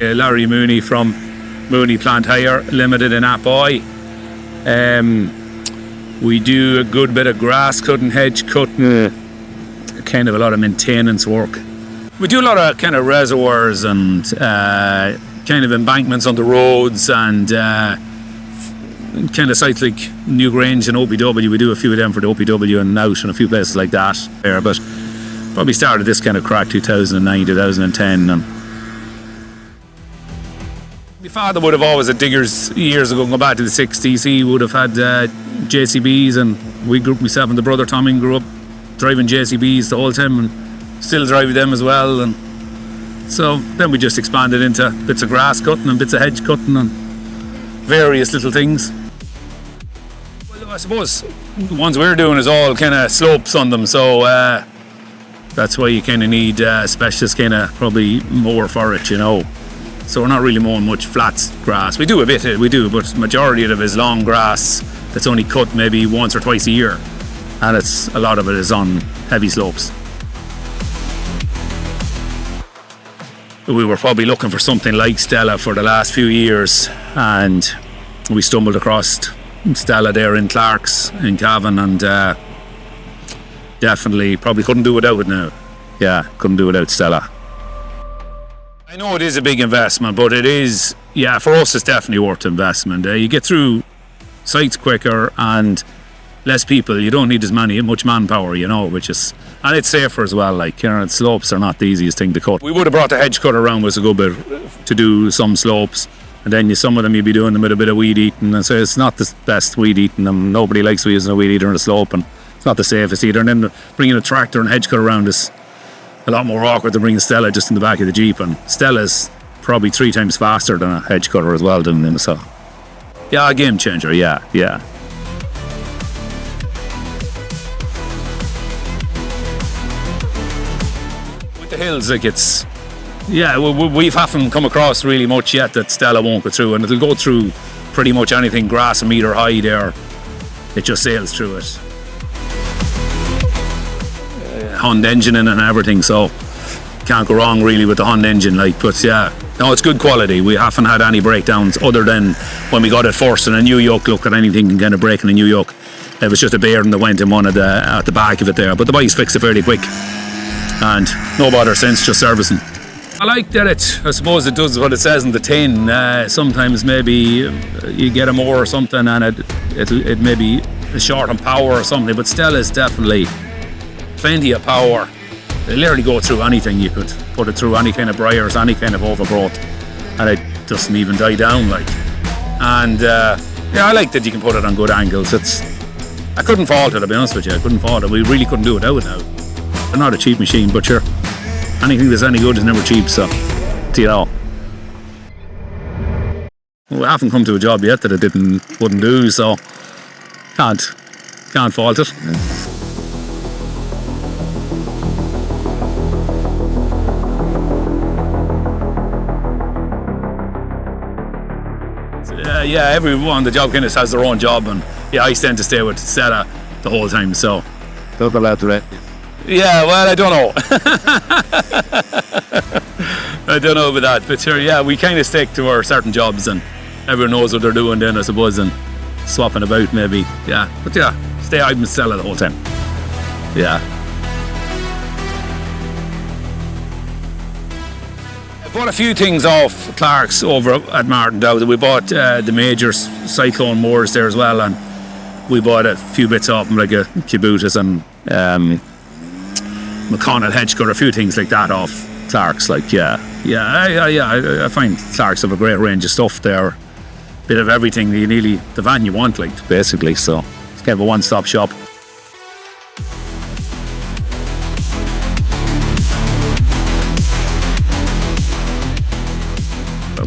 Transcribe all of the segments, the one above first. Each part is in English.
Larry Mooney from Mooney Plant Hire Limited in Apoy. We do a good bit of grass cutting, hedge cutting, kind of a lot of maintenance work. We do a lot of kind of reservoirs and kind of embankments on the roads and kind of sites like Newgrange and OPW. We do a few of them for the OPW and Out and a few places like that there, but probably started this kind of crack 2009, 2010. And my father would have always had diggers years ago, going back to the 60s. He would have had JCBs, and we grew up, myself and the brother Tommy grew up driving JCBs the whole time and still drive them as well. And so then we just expanded into bits of grass cutting and bits of hedge cutting and various little things. Well, I suppose the ones we're doing is all kind of slopes on them, so that's why you kind of need specialist kind of probably mower for it, you know. So we're not really mowing much flat grass. We do a bit, but majority of it is long grass that's only cut maybe once or twice a year, and a lot of it is on heavy slopes. We were probably looking for something like Stella for the last few years, and we stumbled across Stella there in Clarkes in Cavan, and definitely probably couldn't do without it now. Yeah, couldn't do without Stella. I know it is a big investment, but it is, yeah, for us it's definitely worth investment. You get through sites quicker and less people. You don't need much manpower, you know, and it's safer as well. Like, you know, slopes are not the easiest thing to cut. We would have brought the hedge cutter around with us a good bit to do some slopes, and then some of them you'd be doing them with a bit of weed eating, and so it's not the best weed eating them. Nobody likes using a weed eater on a slope, and it's not the safest either. And then bringing a tractor and hedge cutter around is a lot more awkward than bringing Stella just in the back of the Jeep, and Stella's probably 3 times faster than a hedge cutter as well doing them. So yeah, a game changer. Yeah. With the hills, like we haven't come across really much yet that Stella won't go through, and it'll go through pretty much anything grass a metre high there. It just sails through it. Hund engine in and everything, so can't go wrong really with the Hund engine. But yeah, no, it's good quality. We haven't had any breakdowns other than when we got it first in a new yoke. Look at anything kind of breaking a new yoke. It was just a bearing that went in one at the back of it there, but the boys fixed it fairly quick, and no bother since, just servicing. I like that I suppose it does what it says in the tin. Sometimes maybe you get a mower or something and it may be short on power or something, but Stella is definitely plenty of power. They literally go through anything. You could put it through any kind of briars, any kind of overgrowth, and it doesn't even die down. And yeah, I like that you can put it on good angles. I couldn't fault it, to be honest with you. I couldn't fault it. We really couldn't do it without it now. They're not a cheap machine, but sure, anything that's any good is never cheap, so you know. We haven't come to a job yet that it wouldn't do, so can't fault it. Yeah, everyone on the job kind of has their own job, and yeah, I tend to stay with Stella the whole time, so. Don't allow to rent. Yeah, well, I don't know. I don't know about that, but sure, yeah, we kind of stick to our certain jobs, and everyone knows what they're doing then, I suppose, and swapping about maybe, yeah. But yeah, stay out with Stella the whole time. Yeah. Bought a few things off Clarkes over at Martin Dowd. We bought the major cyclone mowers there as well, and we bought a few bits off them, like a Kibutas and McConnell hedge cutter, a few things like that off Clarkes. I find Clarkes have a great range of stuff there. Bit of everything, the van you want, basically. So it's kind of a one-stop shop.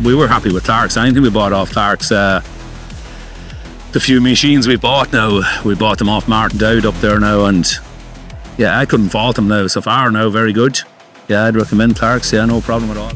We were happy with Clarkes. Anything we bought off Clarkes, the few machines we bought now, we bought them off Martin Dowd up there now, and yeah, I couldn't fault them now so far now, very good. Yeah, I'd recommend Clarkes, yeah, no problem at all.